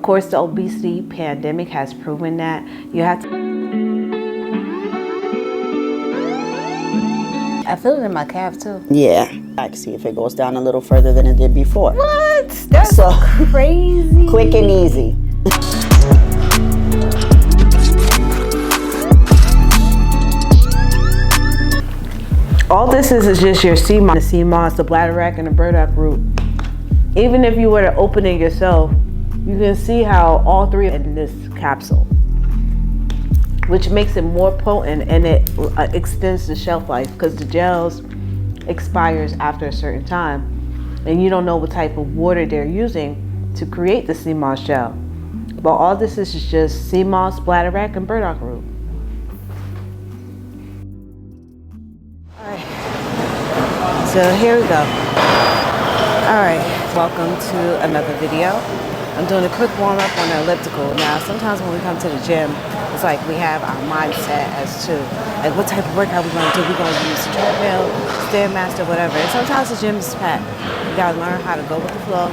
Of course, the obesity pandemic has proven that you have to. I feel it in my calf too. Yeah, I can see if it goes down a little further than it did before. What? That's so crazy. Quick and easy. All this is just your Seamoss, the Seamoss, the bladderwrack, and the burdock root. Even if you were to open it yourself, you can see how all three are in this capsule, which makes it more potent, and it extends the shelf life because the gels expires after a certain time, and you don't know what type of water they're using to create the Seamoss gel. But all this is just Seamoss, bladderwrack, and burdock root. So here we go. Alright, welcome to another video. I'm doing a quick warm up on the elliptical. Now sometimes when we come to the gym, it's like we have our mindset as to like what type of workout we're going to do. We're going to use the treadmill, Stairmaster, whatever. And sometimes the gym is packed. You got to learn how to go with the flow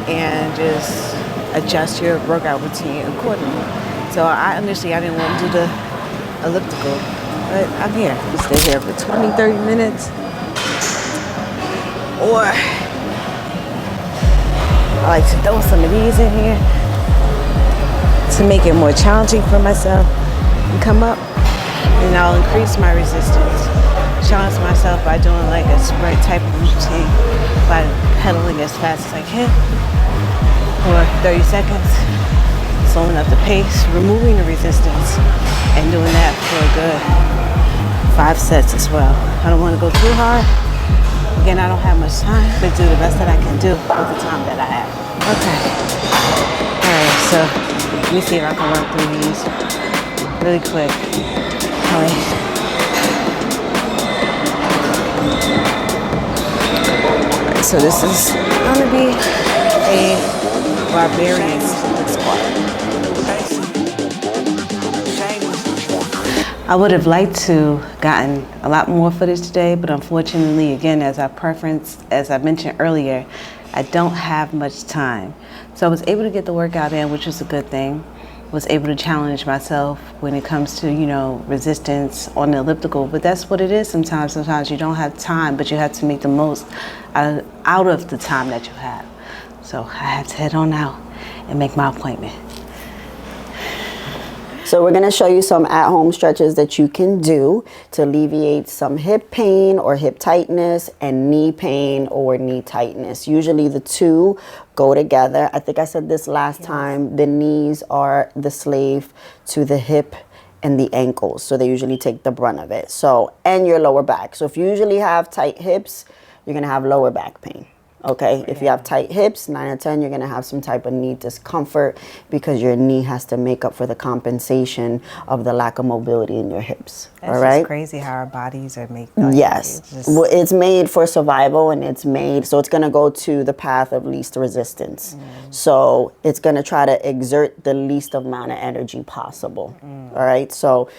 and just adjust your workout routine accordingly. So I didn't want to do the elliptical, but I'm here. We stay here for 20, 30 minutes. Or I like to throw some of these in here to make it more challenging for myself and come up, and I'll increase my resistance. Challenge myself by doing like a sprint type of routine by pedaling as fast as I can for 30 seconds, slowing up the pace, removing the resistance, and doing that for a good 5 sets as well. I don't want to go too hard. Again, I don't have much time, but do the best that I can do with the time that I have. Okay. Alright, so let me see if I can run through these really quick. Alright. So this is gonna be a barbarian squat. I would have liked to gotten a lot more footage today, but unfortunately, again, as I mentioned earlier, I don't have much time. So I was able to get the workout in, which was a good thing. Was able to challenge myself when it comes to, resistance on the elliptical, but that's what it is sometimes. Sometimes you don't have time, but you have to make the most out of the time that you have. So I have to head on out and make my appointment. So we're going to show you some at-home stretches that you can do to alleviate some hip pain or hip tightness and knee pain or knee tightness. Usually the two go together. I think I said this last time. The knees are the slave to the hip and the ankles. So they usually take the brunt of it. So, and your lower back. So if you usually have tight hips, you're going to have lower back pain. Okay, if you have tight hips, 9 out of 10, you're going to have some type of knee discomfort because your knee has to make up for the compensation of the lack of mobility in your hips. That's all right? Just crazy how our bodies are made. Yes. Well, it's made for survival, and it's going to go to the path of least resistance. So it's going to try to exert the least amount of energy possible. All right, so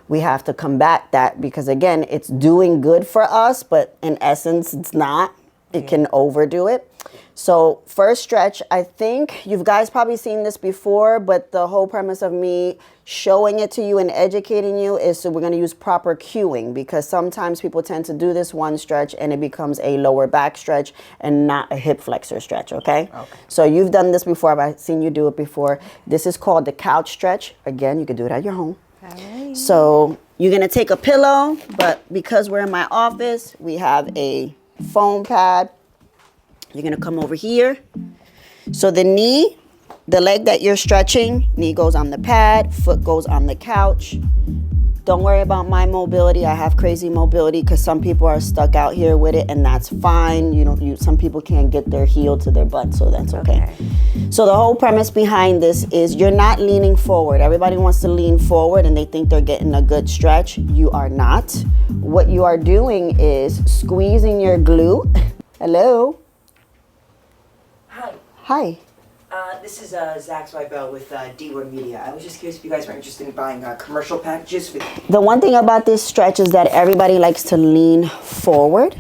we have to combat that because, again, it's doing good for us, but in essence, it's not. It can overdo it. So first stretch, I think you guys probably seen this before, but the whole premise of me showing it to you and educating you is so we're going to use proper cueing, because sometimes people tend to do this one stretch and it becomes a lower back stretch and not a hip flexor stretch. Okay. So you've done this before. I've seen you do it before. This is called the couch stretch. Again, you can do it at your home. So you're going to take a pillow, but because we're in my office, we have a foam pad. You're going to come over here. So the knee, the leg that you're stretching, knee goes on the pad, foot goes on the couch. Don't worry about my mobility. I have crazy mobility because some people are stuck out here with it, and that's fine. Some people can't get their heel to their butt, so that's okay. So the whole premise behind this is you're not leaning forward. Everybody wants to lean forward and they think they're getting a good stretch. You are not. What you are doing is squeezing your glute. Hello. Hi. Hi. This is Zach Swibel with D1 Media. I was just curious if you guys were interested in buying commercial packages. The one thing about this stretch is that everybody likes to lean forward.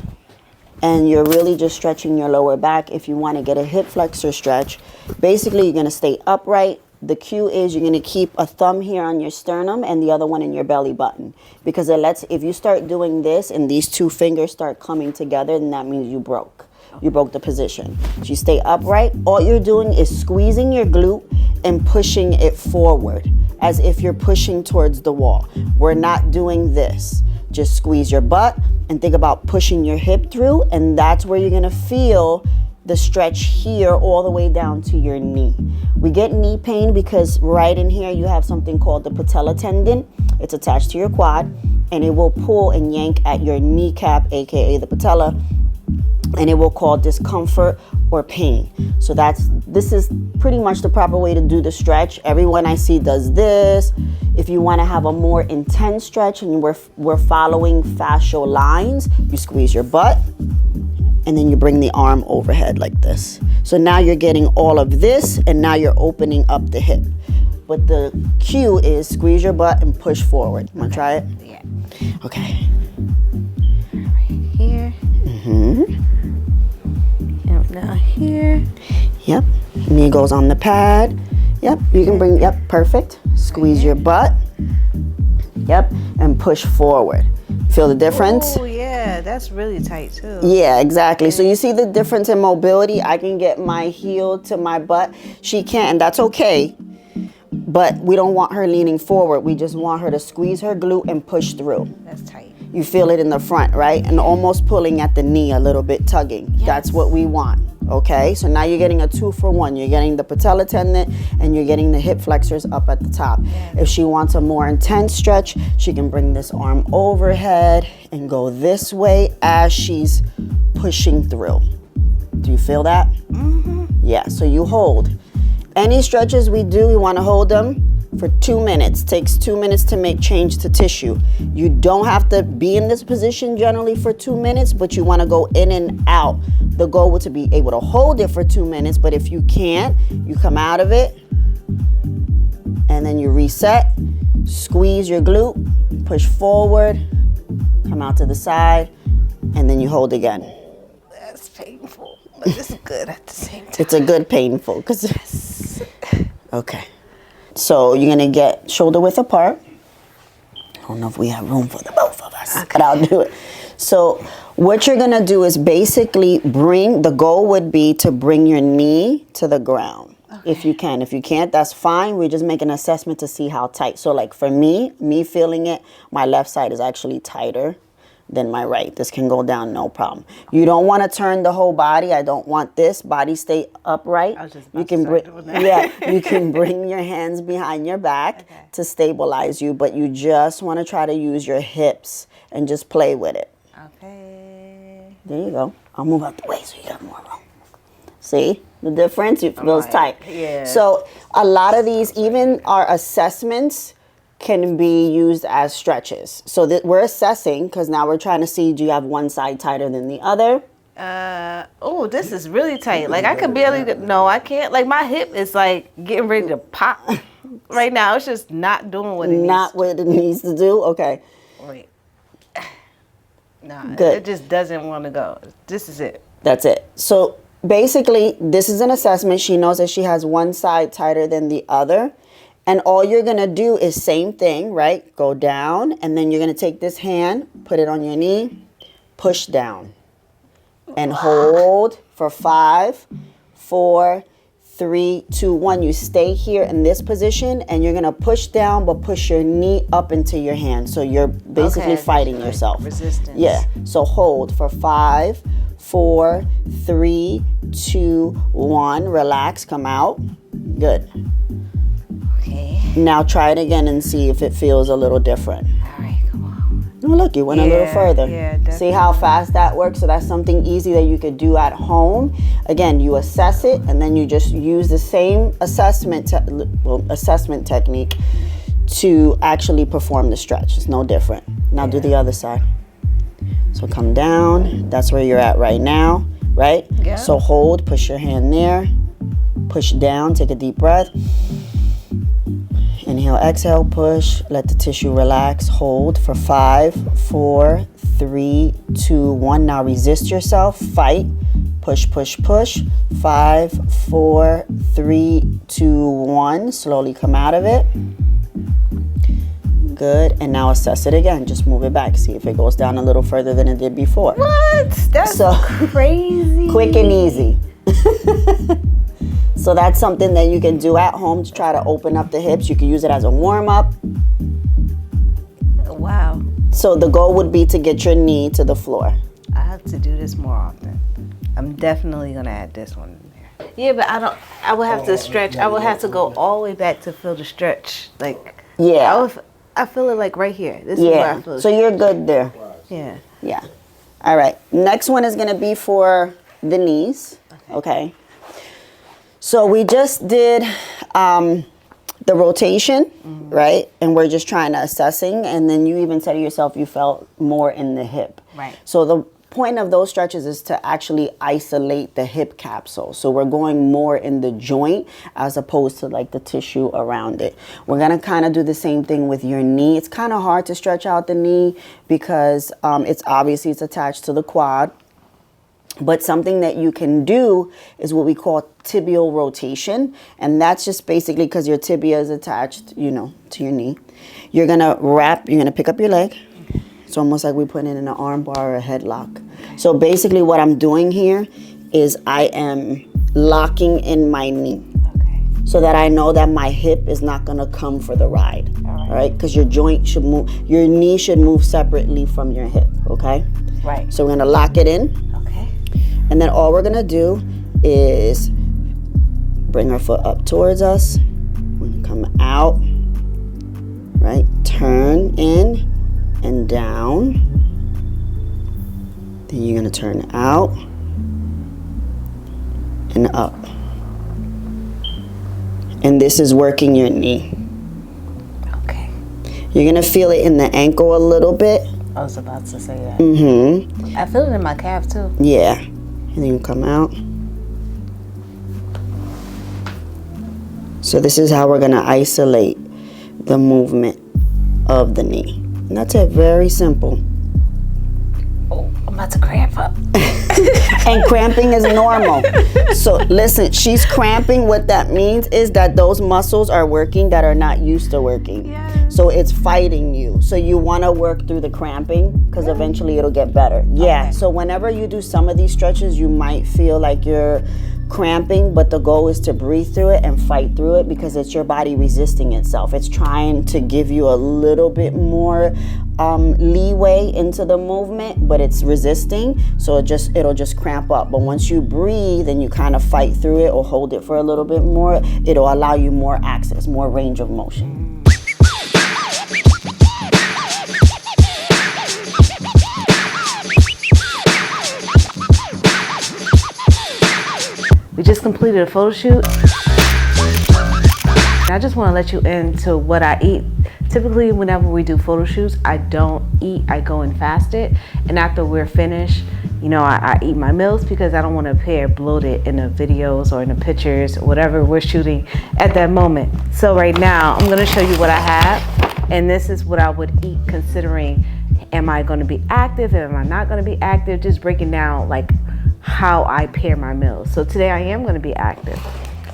and you're really just stretching your lower back. If you want to get a hip flexor stretch, basically you're going to stay upright. The cue is you're going to keep a thumb here on your sternum and the other one in your belly button, because if you start doing this and these two fingers start coming together, then that means you broke the position. So you stay upright. All you're doing is squeezing your glute and pushing it forward as if you're pushing towards the wall. We're not doing this. Just squeeze your butt and think about pushing your hip through, and that's where you're gonna feel the stretch here all the way down to your knee. We get knee pain because right in here you have something called the patella tendon. It's attached to your quad, and it will pull and yank at your kneecap, aka the patella, and it will cause discomfort or pain. So this is pretty much the proper way to do the stretch. Everyone I see does this. If you want to have a more intense stretch and we're following fascial lines, you squeeze your butt and then you bring the arm overhead like this. So now you're getting all of this, and now you're opening up the hip. But the cue is squeeze your butt and push forward. You want to try it? Yeah. Okay. Right here. Yep, down here. Yep. Knee goes on the pad. Yep. You can bring, yep, perfect. Squeeze your butt. Yep. And push forward. Feel the difference? Oh, yeah. That's really tight, too. Yeah, exactly. So you see the difference in mobility? I can get my heel to my butt. She can't, and that's okay. But we don't want her leaning forward. We just want her to squeeze her glute and push through. That's tight. You feel it in the front, right? And almost pulling at the knee a little bit, tugging. Yes. That's what we want, okay? So now you're getting a 2-for-1. You're getting the patella tendon and you're getting the hip flexors up at the top. Yes. If she wants a more intense stretch, she can bring this arm overhead and go this way as she's pushing through. Do you feel that? Mm-hmm. Yeah, so you hold. Any stretches we do, we want to hold them for 2 minutes. Takes 2 minutes to make change to tissue. You don't have to be in this position generally for 2 minutes, but you want to go in and out. The goal is to be able to hold it for 2 minutes, but if you can't, you come out of it and then you reset, squeeze your glute, push forward, come out to the side, and then you hold again. That's painful, but it's good at the same time. It's a good painful, because Yes. okay. So you're gonna get shoulder width apart. I don't know if we have room for the both of us, but I'll do it. So what you're gonna do is basically the goal would be to bring your knee to the ground. Okay. If you can. If you can't, that's fine. We just make an assessment to see how tight. So like for me feeling it, my left side is actually tighter than my right. This can go down, no problem. You don't want to turn the whole body. I don't want this body stay upright. I was just You about can to bring, start doing that. yeah, you can bring your hands behind your back to stabilize you, but you just want to try to use your hips and just play with it. Okay. There you go. I'll move out the way so you got more room. See the difference? It feels tight. Yeah. So a lot of these, even our assessments, can be used as stretches. So that we're assessing, because now we're trying to see, do you have one side tighter than the other? Oh, this is really tight. Like I could barely, no, I can't. Like my hip is like getting ready to pop right now. It's just not doing what it needs. Not what it needs to do? Okay. Wait. Nah, Good. it just doesn't want to go. This is it. That's it. So basically, this is an assessment. She knows that she has one side tighter than the other. And all you're going to do is same thing, right? Go down, and then you're going to take this hand, put it on your knee, push down, and hold for 5, 4, 3, 2, 1. You stay here in this position, and you're going to push down, but push your knee up into your hand. So you're basically fighting yourself. Resistance. Yeah. So hold for 5, 4, 3, 2, 1. Relax. Come out. Good. Okay. Now try it again and see if it feels a little different. All right, come on. Oh, look, you went a little further. Yeah, definitely. See how fast that works? So that's something easy that you could do at home. Again, you assess it, and then you just use the same assessment technique to actually perform the stretch. It's no different. Now do the other side. So come down. That's where you're at right now, right? Yeah. So hold, push your hand there. Push down, take a deep breath. Inhale, exhale, push, let the tissue relax. Hold for 5, 4, 3, 2, 1. Now resist yourself, fight, push, push, push. 5, 4, 3, 2, 1. Slowly come out of it. Good, and now assess it again. Just move it back. See if it goes down a little further than it did before. What? That's so crazy. Quick and easy. So that's something that you can do at home to try to open up the hips. You can use it as a warm-up. Wow. So the goal would be to get your knee to the floor. I have to do this more often. I'm definitely gonna add this one in there. Yeah, but I would have to stretch. I would have to go all the way back to feel the stretch. Like, yeah. I feel it like right here. This is where I feel it. So you're good there. Yeah. Yeah. All right. Next one is going to be for the knees. Okay. So we just did the rotation, right? And we're just trying to assessing. And then you even said to yourself you felt more in the hip. Right. So the point of those stretches is to actually isolate the hip capsule. So we're going more in the joint as opposed to like the tissue around it. We're going to kind of do the same thing with your knee. It's kind of hard to stretch out the knee because it's attached to the quad. But something that you can do is what we call tibial rotation. And that's just basically because your tibia is attached, to your knee. You're going to pick up your leg. It's almost like we put it in an arm bar or a headlock. So basically what I'm doing here is I am locking in my knee. Okay. So that I know that my hip is not gonna come for the ride. All right? Because your joint should move, your knee should move separately from your hip, okay? Right. So we're gonna lock it in. Okay. And then all we're gonna do is bring our foot up towards us. We're gonna come out, right? Turn in and down. Then you're going to turn out and up. And this is working your knee. Okay. You're going to feel it in the ankle a little bit. I was about to say that. Mm-hmm. I feel it in my calf too. Yeah. And then you come out. So this is how we're going to isolate the movement of the knee. And that's it, very simple. Oh, I'm about to cramp up. And cramping is normal. So listen, she's cramping. What that means is that those muscles are working that are not used to working. Yes. So it's fighting you. So you want to work through the cramping because eventually it'll get better. Yeah. Okay. So whenever you do some of these stretches, you might feel like you're cramping, but the goal is to breathe through it and fight through it because it's your body resisting itself. It's trying to give you a little bit more leeway into the movement, but it's resisting, so it'll just cramp up. But once you breathe and you kind of fight through it or hold it for a little bit more, it'll allow you more access, more range of motion. We just completed a photo shoot. I just want to let you into what I eat. Typically, whenever we do photo shoots, I don't eat, I go and fast it. And after we're finished, I eat my meals because I don't want to appear bloated in the videos or in the pictures, or whatever we're shooting at that moment. So right now, I'm going to show you what I have. And this is what I would eat considering, am I going to be active? Am I not going to be active? Just breaking down like how I pair my meals. So today I am going to be active.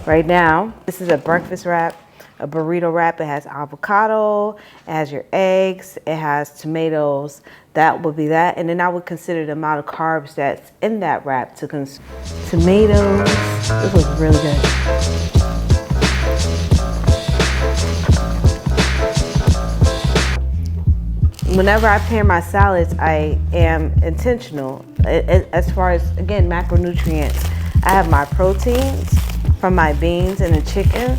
Right now, this is a breakfast wrap, a burrito wrap. It has avocado, it has your eggs, it has tomatoes. That would be that. And then I would consider the amount of carbs that's in that wrap to consume. Tomatoes, this looks really good. Whenever I pair my salads, I am intentional. As far as, again, macronutrients, I have my proteins from my beans and the chicken.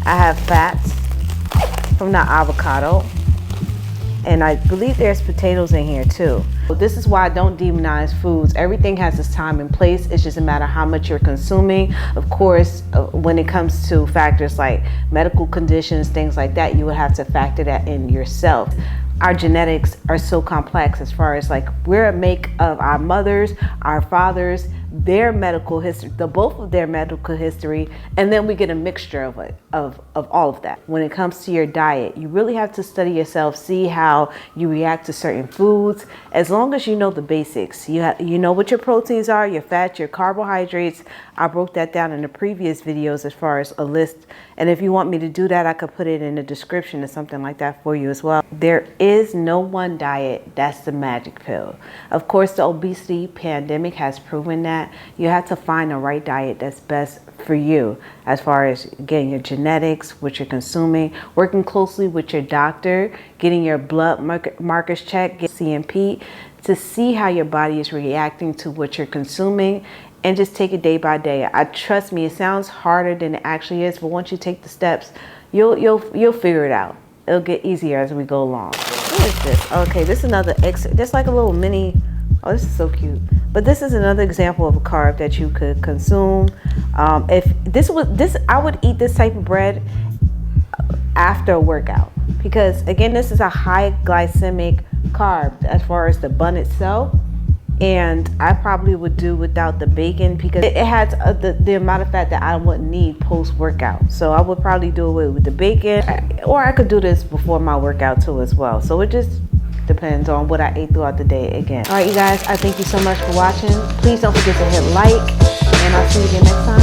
I have fats from the avocado. And I believe there's potatoes in here too. This is why I don't demonize foods. Everything has its time and place. It's just a matter of how much you're consuming. Of course, when it comes to factors like medical conditions, things like that, you would have to factor that in yourself. Our genetics are so complex as far as like we're a make of our mothers, our fathers, their medical history, both of their medical history, and then we get a mixture of it, of all of that. When it comes to your diet, you really have to study yourself, see how you react to certain foods. As long as you know the basics, you know what your proteins are, your fats, your carbohydrates. I broke that down in the previous videos as far as a list. And if you want me to do that, I could put it in the description or something like that for you as well. There is no one diet that's the magic pill. Of course, the obesity pandemic has proven that. You have to find the right diet that's best for you as far as getting your genetics, what you're consuming, working closely with your doctor, getting your blood markers checked, get CMP to see how your body is reacting to what you're consuming, and just take it day by day. Trust me, it sounds harder than it actually is, but once you take the steps, you'll figure it out. It'll get easier as we go along. What is this? Okay, this is another just like a little mini. Oh, this is so cute. But this is another example of a carb that you could consume. If I would eat this type of bread after a workout, because again, this is a high glycemic carb as far as the bun itself. And I probably would do without the bacon because it has the amount of fat that I wouldn't need post-workout. So I would probably do it with the bacon, or I could do this before my workout too as well. So it just depends on what I ate throughout the day again. All right, you guys, I thank you so much for watching. Please don't forget to hit like, and I'll see you again next time.